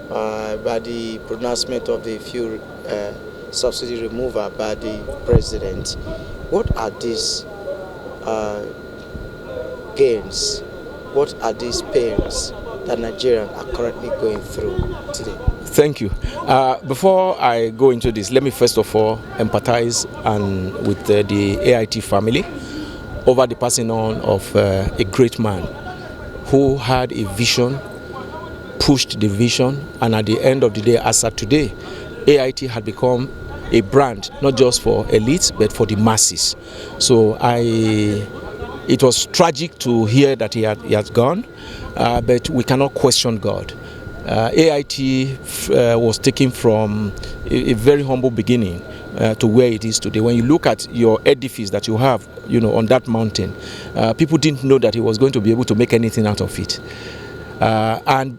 by the pronouncement of the fuel subsidy removal by the president. What are these gains? What are these pains that Nigerians are currently going through today? Thank you. Before I go into this, let me first of all empathize with the AIT family over the passing on of a great man who had a vision, pushed the vision, and at the end of the day, as of today, AIT had become a brand, not just for elites, but for the masses. So it was tragic to hear that he has gone, but we cannot question God. AIT was taken from a very humble beginning to where it is today. When you look at your edifice that you have, on that mountain, people didn't know that he was going to be able to make anything out of it. And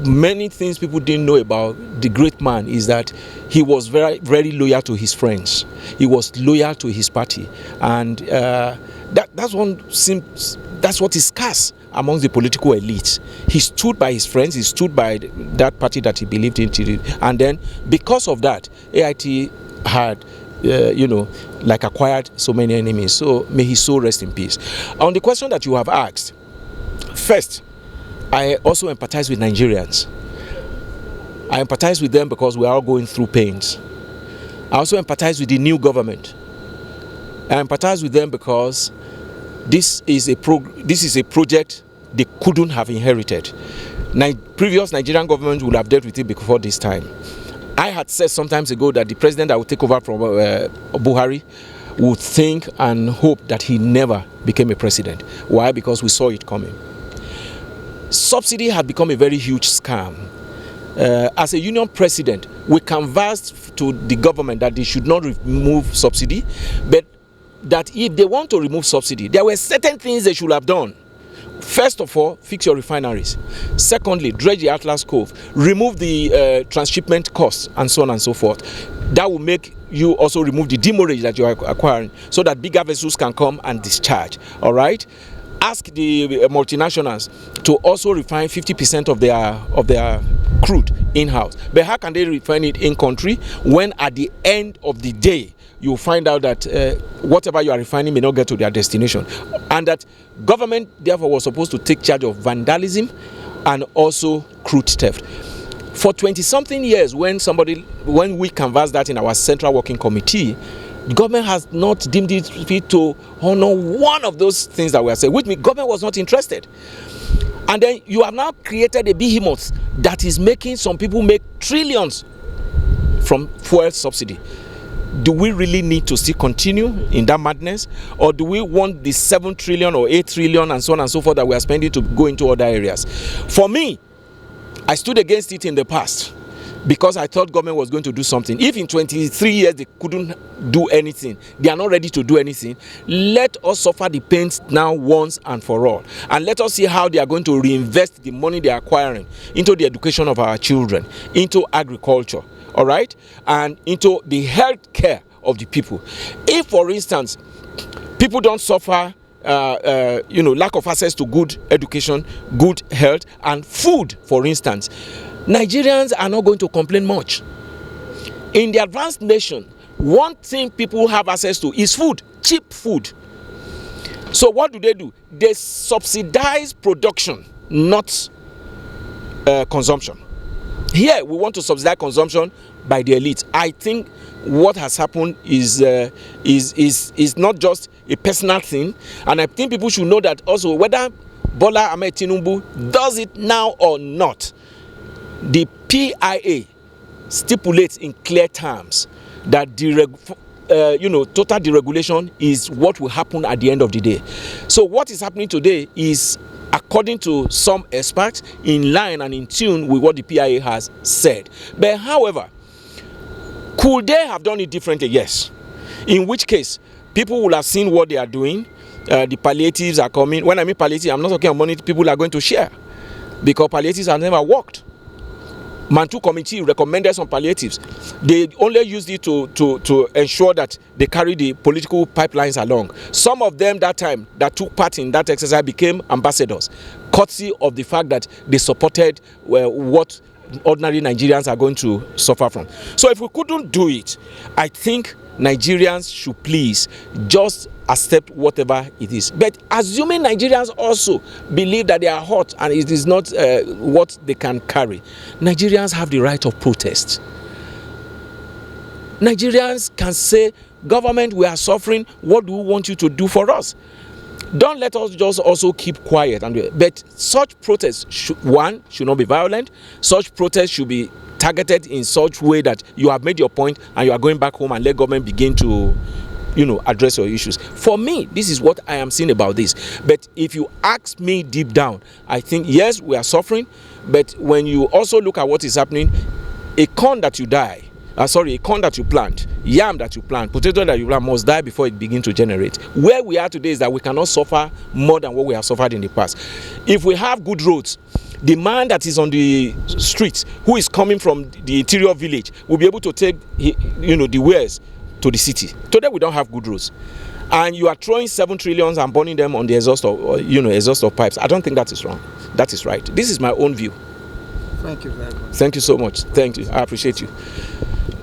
many things people didn't know about the great man is that he was very, very loyal to his friends. He was loyal to his party, and that's what is scarce among the political elites. He stood by his friends. He stood by that party that he believed in, and then because of that, AIT had acquired so many enemies. So may his soul rest in peace. On the question that you have asked, first, I also empathize with Nigerians. I empathize with them because we are all going through pains. I also empathize with the new government. I empathize with them because this is a project they couldn't have inherited. Previous Nigerian government would have dealt with it before this time. I had said some time ago that the president that would take over from Buhari would think and hope that he never became a president. Why? Because we saw it coming. Subsidy had become a very huge scam. As a union president, we canvassed to the government that they should not remove subsidy, but that if they want to remove subsidy, there were certain things they should have done. First of all, fix your refineries. Secondly, dredge the Atlas Cove, remove the transshipment costs, and so on and so forth. That will make you also remove the demurrage that you are acquiring so that bigger vessels can come and discharge. All right? Ask the multinationals to also refine 50% of their crude in-house. But how can they refine it in country when at the end of the day you find out that whatever you are refining may not get to their destination, and that government therefore was supposed to take charge of vandalism and also crude theft. For 20-something years, when we canvassed that in our Central Working Committee, the government has not deemed it fit to honor one of those things that we are saying, which means government was not interested. And then you have now created a behemoth that is making some people make trillions from fuel subsidy. Do we really need to still continue in that madness, or do we want the 7 trillion or 8 trillion and so on and so forth that we are spending to go into other areas? For me, I stood against it in the past because I thought government was going to do something. If in 23 years they couldn't do anything, they are not ready to do anything, let us suffer the pains now once and for all. And let us see how they are going to reinvest the money they are acquiring into the education of our children, into agriculture, all right, and into the health care of the people. If, for instance, people don't suffer lack of access to good education, good health, and food, for instance, Nigerians are not going to complain much. In the advanced nation, one thing people have access to is food, cheap food. So what do? They subsidize production, not consumption. Here, we want to subsidize consumption by the elite. I think what has happened is not just a personal thing, and I think people should know that also, whether Bola Ahmed Tinubu does it now or not, the PIA stipulates in clear terms that total deregulation is what will happen at the end of the day. So what is happening today is, according to some experts, in line and in tune with what the PIA has said. But however, could they have done it differently? Yes. In which case, people will have seen what they are doing. The palliatives are coming. When I mean palliative, I'm not talking about money people are going to share, because palliatives have never worked. Mantu committee recommended some palliatives. They only used it to ensure that they carry the political pipelines along. Some of them that time that took part in that exercise became ambassadors, courtesy of the fact that they supported what ordinary Nigerians are going to suffer from. So if we couldn't do it, I think Nigerians should please just accept whatever it is. But assuming Nigerians also believe that they are hot and it is not what they can carry, Nigerians have the right of protest. Nigerians can say, government, we are suffering. What do we want you to do for us? Don't let us just also keep quiet. But such protests, should not be violent. Such protests should be targeted in such way that you have made your point and you are going back home and let government begin to, address your issues. For me, this is what I am saying about this. But if you ask me deep down, I think, yes, we are suffering. But when you also look at what is happening, a corn that you plant, yam that you plant, potato that you plant must die before it begins to generate. Where we are today is that we cannot suffer more than what we have suffered in the past. If we have good roads, the man that is on the streets, who is coming from the interior village, will be able to take, the wares to the city. Today we don't have good roads. And you are throwing 7 trillion and burning them on the exhaust of pipes. I don't think that is wrong. That is right. This is my own view. Thank you very much. Thank you so much. Thank you. I appreciate you.